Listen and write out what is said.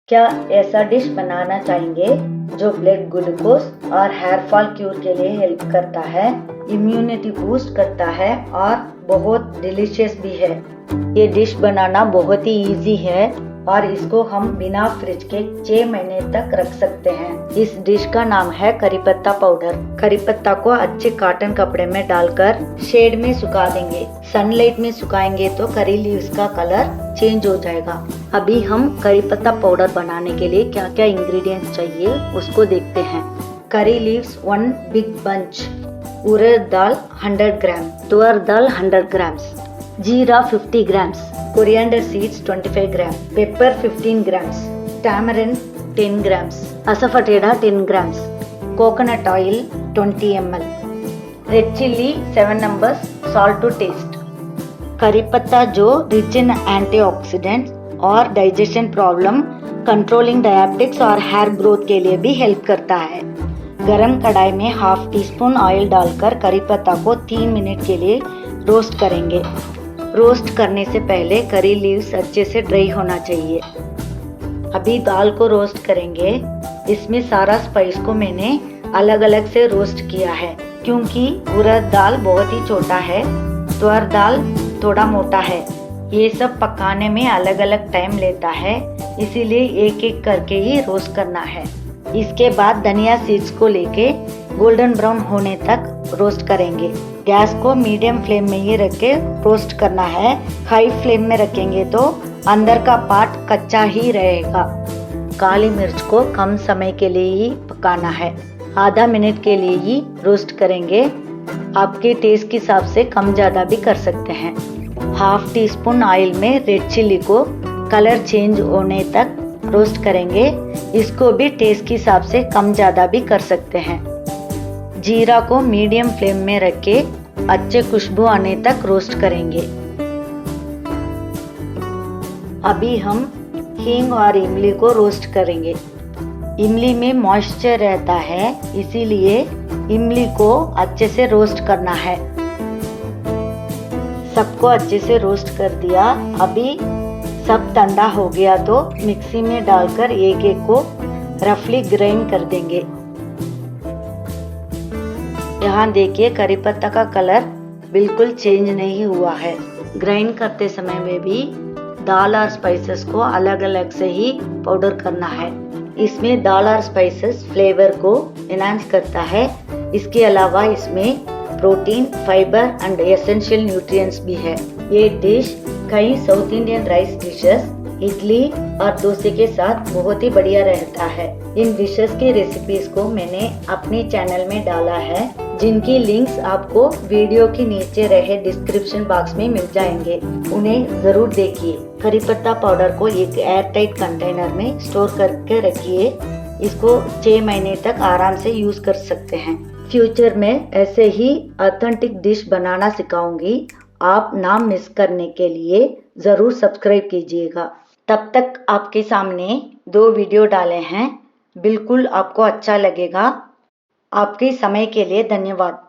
क्या ऐसा डिश बनाना चाहेंगे जो ब्लड ग्लूकोज और हेयर फॉल क्यूर के लिए हेल्प करता है, इम्यूनिटी बूस्ट करता है और बहुत डिलीशियस भी है। ये डिश बनाना बहुत ही इजी है और इसको हम बिना फ्रिज के 6 महीने तक रख सकते हैं। इस डिश का नाम है करी पत्ता पाउडर। करी पत्ता को अच्छे कॉटन कपड़े में डालकर शेड में सुखा देंगे। सनलाइट में सुखाएंगे तो करी लीव्स का कलर चेंज हो जाएगा। अभी हम करी पत्ता पाउडर बनाने के लिए क्या क्या इंग्रेडिएंट्स चाहिए उसको देखते हैं। करी लीव्स 1 बिग बंच, उड़द दाल 100 ग्राम, तुअर दाल 100 ग्राम्स, जीरा 50 grams, coriander seeds 25 grams, pepper 15 grams, tamarind 10 grams, asafoetida 10 grams, coconut oil 20 ml, red chilli 7 numbers, salt to taste। करी पत्ता जो रिच इन एंटीऑक्सीडेंट्स और डाइजेशन प्रॉब्लम, कंट्रोलिंग डायबिटिक्स और hair growth के लिए भी हेल्प करता है। गरम कढ़ाई में हाफ टी स्पून ऑयल डालकर करी पत्ता को 3 मिनट के लिए रोस्ट करेंगे। रोस्ट करने से पहले करी लीव्स अच्छे से ड्राई होना चाहिए। अभी दाल को रोस्ट करेंगे। इसमें सारा स्पाइस को मैंने अलग अलग से रोस्ट किया है क्योंकि उड़द दाल बहुत ही छोटा है, तुअर दाल थोड़ा मोटा है। ये सब पकाने में अलग अलग टाइम लेता है, इसीलिए एक एक करके ही रोस्ट करना है। इसके बाद धनिया सीड्स को लेके गोल्डन ब्राउन होने तक रोस्ट करेंगे। गैस को मीडियम फ्लेम में ही रख के रोस्ट करना है। हाई फ्लेम में रखेंगे तो अंदर का पार्ट कच्चा ही रहेगा। काली मिर्च को कम समय के लिए ही पकाना है, आधा मिनट के लिए ही रोस्ट करेंगे। आपके टेस्ट के हिसाब से कम ज़्यादा भी कर सकते हैं। हाफ टी स्पून ऑयल में रेड चिल्ली को कलर चेंज होने तक रोस्ट करेंगे। इसको भी टेस्ट के हिसाब से कम ज़्यादा भी कर सकते हैं। जीरा को मीडियम फ्लेम में रख के अच्छे खुशबू आने तक रोस्ट करेंगे। अभी हम हींग और इमली को रोस्ट करेंगे। इमली में मॉइस्चर रहता है, इसीलिए इमली को अच्छे से रोस्ट करना है। सबको अच्छे से रोस्ट कर दिया। अभी सब ठंडा हो गया तो मिक्सी में डालकर एक एक को रफली ग्राइंड कर देंगे। यहाँ देखिए करी पत्ता का कलर बिल्कुल चेंज नहीं हुआ है। ग्राइंड करते समय में भी दाल और स्पाइसेस को अलग अलग से ही पाउडर करना है। इसमें दाल और स्पाइसेस फ्लेवर को एनहांस करता है। इसके अलावा इसमें protein, fibre and essential nutrients भी है। ये डिश कई south Indian rice dishes, idli और डोसे के साथ बहुत ही बढ़िया रहता है। इन डिशेस की रेसिपीज को मैंने अपने चैनल में डाला है, जिनकी लिंक्स आपको वीडियो के नीचे रहे डिस्क्रिप्शन बॉक्स में मिल जाएंगे। उन्हें जरूर देखिए। करी पत्ता पाउडर को एक एयर टाइट कंटेनर में स्टोर करके रखिए। इसको 6 महीने तक आराम से यूज कर सकते हैं। फ्यूचर में ऐसे ही ऑथेंटिक डिश बनाना सिखाऊंगी। आप नाम मिस करने के लिए जरूर सब्सक्राइब कीजिएगा। तब तक आपके सामने 2 वीडियो डाले हैं, बिल्कुल आपको अच्छा लगेगा। आपके समय के लिए धन्यवाद।